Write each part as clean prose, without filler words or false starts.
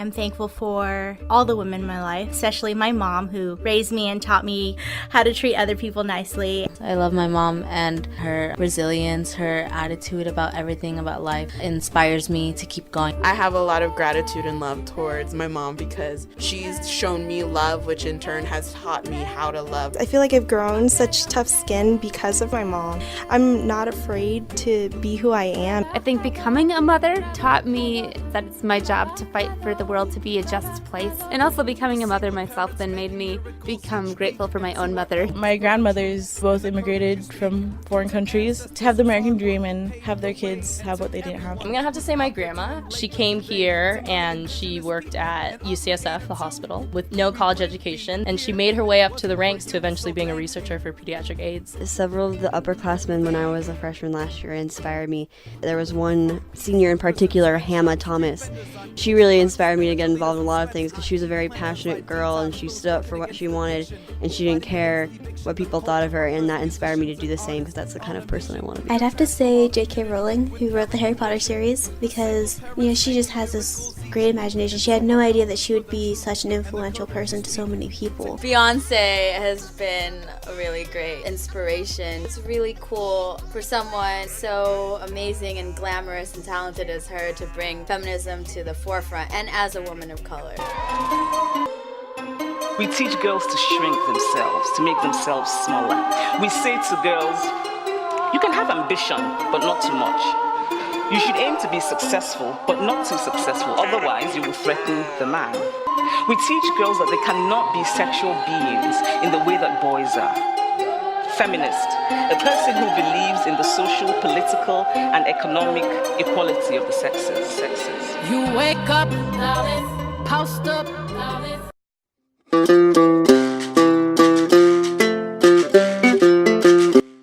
I'm thankful for all the women in my life, especially my mom who raised me and taught me how to treat other people nicely. I love my mom, and her resilience, her attitude about everything about life inspires me to keep going. I have a lot of gratitude and love towards my mom because she's shown me love, which in turn has taught me how to love. I feel like I've grown such tough skin because of my mom. I'm not afraid to be who I am. I think becoming a mother taught me that it's my job to fight for the world to be a just place. And also becoming a mother myself then made me become grateful for my own mother. My grandmothers both immigrated from foreign countries to have the American dream and have their kids have what they didn't have. I'm gonna have to say my grandma. She came here and she worked at UCSF, the hospital, with no college education, and she made her way up to the ranks to eventually being a researcher for pediatric AIDS. Several of the upperclassmen when I was a freshman last year inspired me. There was one senior in particular, Hannah Thomas. She really inspired me to get involved in a lot of things because she was a very passionate girl and she stood up for what she wanted and she didn't care what people thought of her, and that inspired me to do the same because that's the kind of person I want to be. I'd have to say J.K. Rowling, who wrote the Harry Potter series, because she just has this great imagination. She had no idea that she would be such an influential person to so many people. Beyonce has been a really great inspiration. It's really cool for someone so amazing and glamorous and talented as her to bring feminism to the forefront, and as a woman of color. We teach girls to shrink themselves, to make themselves smaller. We say to girls, you can have ambition, but not too much. You should aim to be successful, but not too successful, otherwise you will threaten the man. We teach girls that they cannot be sexual beings in the way that boys are. Feminist, a person who believes in the social, political, and economic equality of the sexes. You wake up, housed up.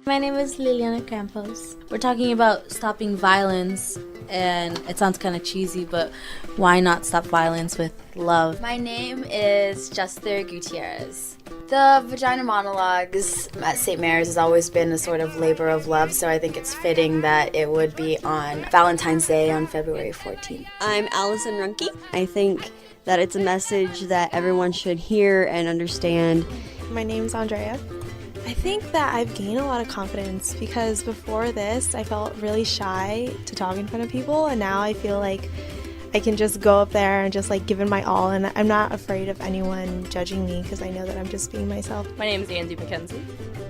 My name is Liliana Campos. We're talking about stopping violence, and it sounds kind of cheesy, but why not stop violence with love? My name is Juster Gutierrez. The Vagina Monologues at St. Mary's has always been a sort of labor of love, so I think it's fitting that it would be on Valentine's Day on February 14th. I'm Allison Runke. I think that it's a message that everyone should hear and understand. My name's Andrea. I think that I've gained a lot of confidence because before this I felt really shy to talk in front of people, and now I feel like I can just go up there and just give it my all, and I'm not afraid of anyone judging me because I know that I'm just being myself. My name is Andy McKenzie.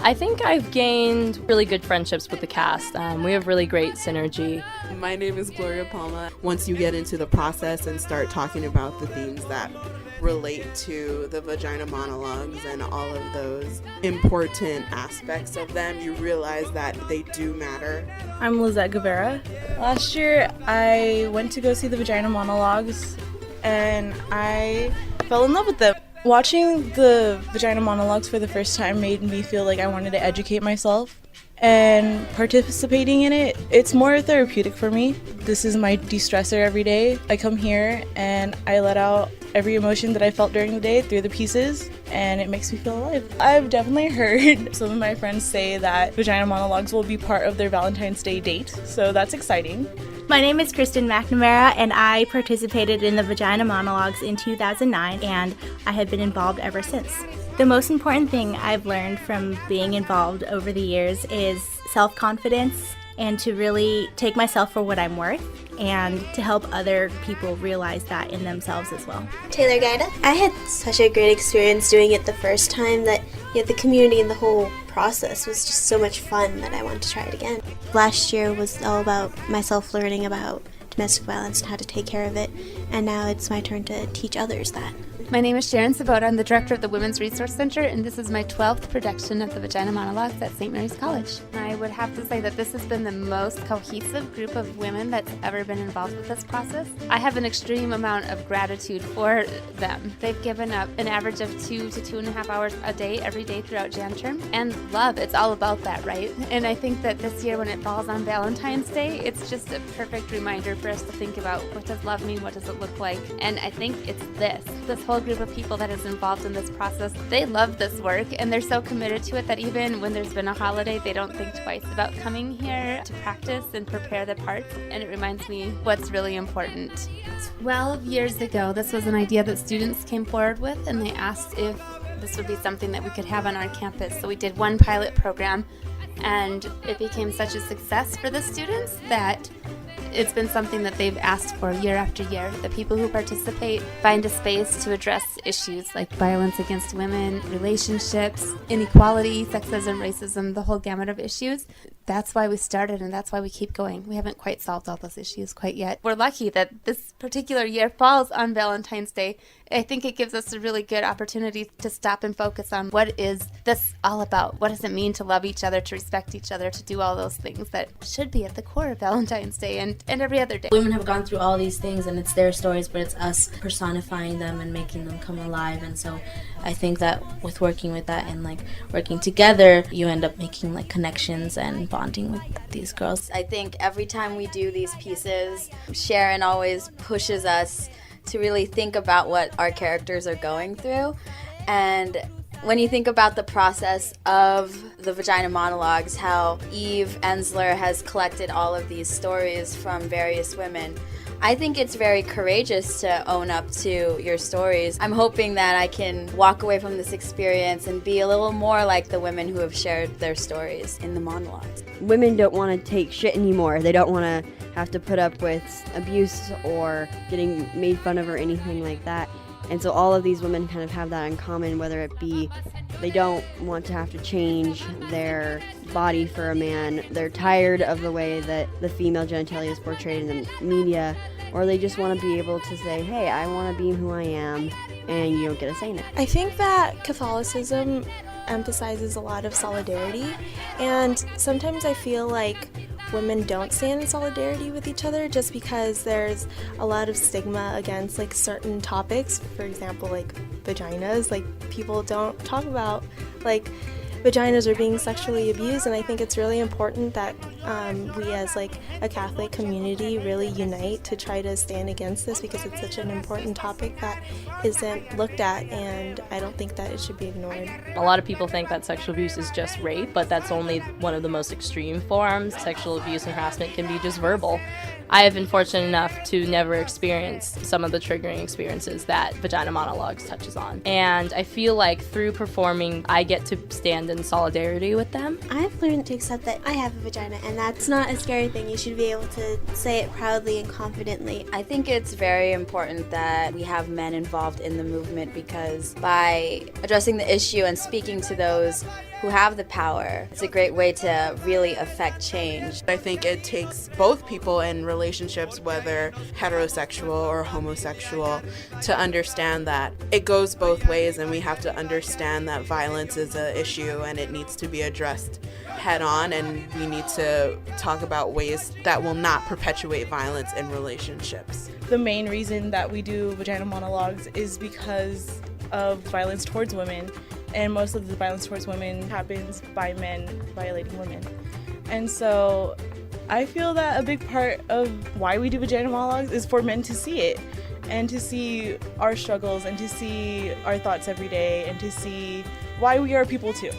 I think I've gained really good friendships with the cast. We have really great synergy. My name is Gloria Palma. Once you get into the process and start talking about the themes that relate to the Vagina Monologues and all of those important aspects of them, you realize that they do matter. I'm Lizette Guevara. Last year I went to go see the Vagina Monologues and I fell in love with them. Watching the Vagina Monologues for the first time made me feel like I wanted to educate myself, and participating in it, it's more therapeutic for me. This is my de-stressor every day. I come here and I let out every emotion that I felt during the day through the pieces, and it makes me feel alive. I've definitely heard some of my friends say that Vagina Monologues will be part of their Valentine's Day date, so that's exciting. My name is Kristen McNamara, and I participated in the Vagina Monologues in 2009, and I have been involved ever since. The most important thing I've learned from being involved over the years is self-confidence, and to really take myself for what I'm worth, and to help other people realize that in themselves as well. Taylor Gaida. I had such a great experience doing it the first time that the community and the whole process was just so much fun that I wanted to try it again. Last year was all about myself learning about domestic violence and how to take care of it, and now it's my turn to teach others that. My name is Sharon Sabota. I'm the director of the Women's Resource Center, and this is my 12th production of the Vagina Monologues at St. Mary's College. I would have to say that this has been the most cohesive group of women that's ever been involved with this process. I have an extreme amount of gratitude for them. They've given up an average of 2 to 2.5 hours a day, every day throughout Jan term. And love, it's all about that, right? And I think that this year when it falls on Valentine's Day, it's just a perfect reminder for us to think about, what does love mean? What does it look like? And I think it's this whole whole group of people that is involved in this process. They love this work and they're so committed to it that even when there's been a holiday, they don't think twice about coming here to practice and prepare the parts. And it reminds me what's really important. 12 years ago, this was an idea that students came forward with, and they asked if this would be something that we could have on our campus. So we did one pilot program, and it became such a success for the students that it's been something that they've asked for year after year. The people who participate find a space to address issues like violence against women, relationships, inequality, sexism, racism, the whole gamut of issues. That's why we started, and that's why we keep going. We haven't quite solved all those issues quite yet. We're lucky that this particular year falls on Valentine's Day. I think it gives us a really good opportunity to stop and focus on what is this all about? What does it mean to love each other, to respect each other, to do all those things that should be at the core of Valentine's Day and every other day. Women have gone through all these things, and it's their stories, but it's us personifying them and making them come alive. And so I think that with working with that and like working together, you end up making like connections and bonding with these girls. I think every time we do these pieces, Sharon always pushes us to really think about what our characters are going through. And when you think about the process of the Vagina Monologues, how Eve Ensler has collected all of these stories from various women, I think it's very courageous to own up to your stories. I'm hoping that I can walk away from this experience and be a little more like the women who have shared their stories in the monologues. Women don't want to take shit anymore. They don't want to have to put up with abuse or getting made fun of or anything like that. And so all of these women kind of have that in common, whether it be they don't want to have to change their body for a man, they're tired of the way that the female genitalia is portrayed in the media, or they just want to be able to say, hey, I want to be who I am, and you don't get a say in it. I think that Catholicism emphasizes a lot of solidarity, and sometimes I feel like women don't stand in solidarity with each other just because there's a lot of stigma against like certain topics. For example, like vaginas, like people don't talk about like vaginas are being sexually abused, and I think it's really important that we as like a Catholic community really unite to try to stand against this, because it's such an important topic that isn't looked at, and I don't think that it should be ignored. A lot of people think that sexual abuse is just rape, but that's only one of the most extreme forms. Sexual abuse and harassment can be just verbal. I have been fortunate enough to never experience some of the triggering experiences that Vagina Monologues touches on. And I feel like through performing, I get to stand in solidarity with them. I've learned to accept that I have a vagina, and that's not a scary thing. You should be able to say it proudly and confidently. I think it's very important that we have men involved in the movement, because by addressing the issue and speaking to those who have the power, it's a great way to really affect change. I think it takes both people in relationships, whether heterosexual or homosexual, to understand that it goes both ways, and we have to understand that violence is an issue and it needs to be addressed head on, and we need to talk about ways that will not perpetuate violence in relationships. The main reason that we do Vagina Monologues is because of violence towards women, and most of the violence towards women happens by men violating women. And so I feel that a big part of why we do Vagina Monologues is for men to see it, and to see our struggles, and to see our thoughts every day, and to see why we are people too.